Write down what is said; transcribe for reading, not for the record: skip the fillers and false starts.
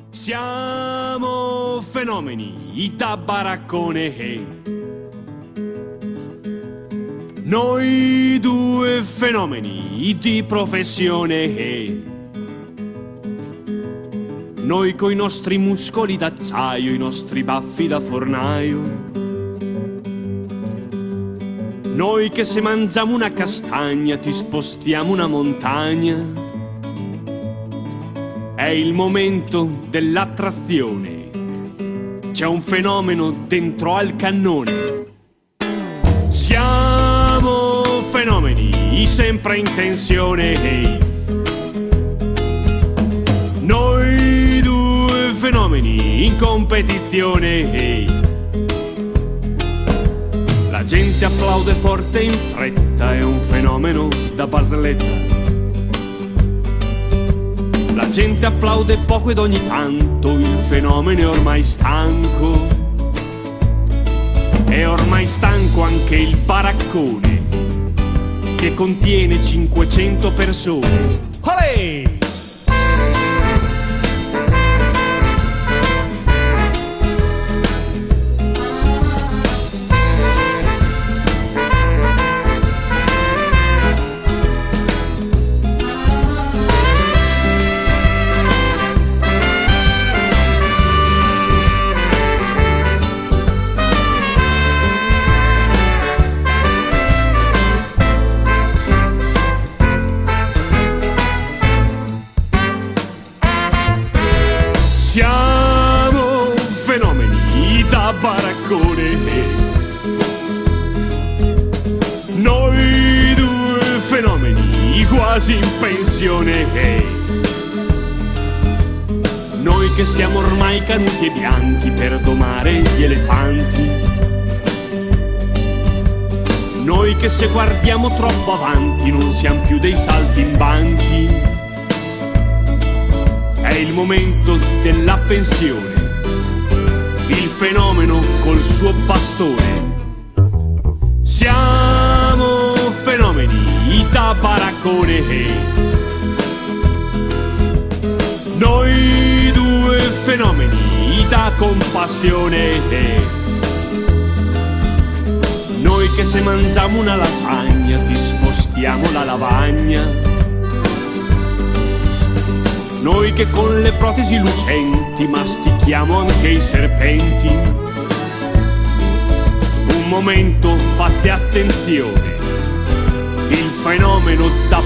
Siamo fenomeni da baraccone. Noi due fenomeni di professione. Noi coi nostri muscoli d'acciaio, i nostri baffi da fornaio. Noi che se mangiamo una castagna ti spostiamo una montagna. È il momento dell'attrazione. C'è un fenomeno dentro al cannone. Siamo fenomeni sempre in tensione. Noi due fenomeni in competizione. La gente applaude forte in fretta, è un fenomeno da barzelletta. La gente applaude poco ed ogni tanto, il fenomeno è ormai stanco. È ormai stanco anche il baraccone, che contiene 500 persone. Olè! Siamo fenomeni da baraccone. Noi due fenomeni quasi in pensione. Noi che siamo ormai canuti e bianchi per domare gli elefanti. Noi che se guardiamo troppo avanti non siamo più dei saltimbanchi. È il momento della pensione, il fenomeno col suo bastone. Siamo fenomeni da baraccone. Noi due fenomeni da compassione. Noi che se mangiamo una lasagna ti spostiamo la lavagna. Noi che con le protesi lucenti mastichiamo anche i serpenti. Un momento, fate attenzione, il fenomeno da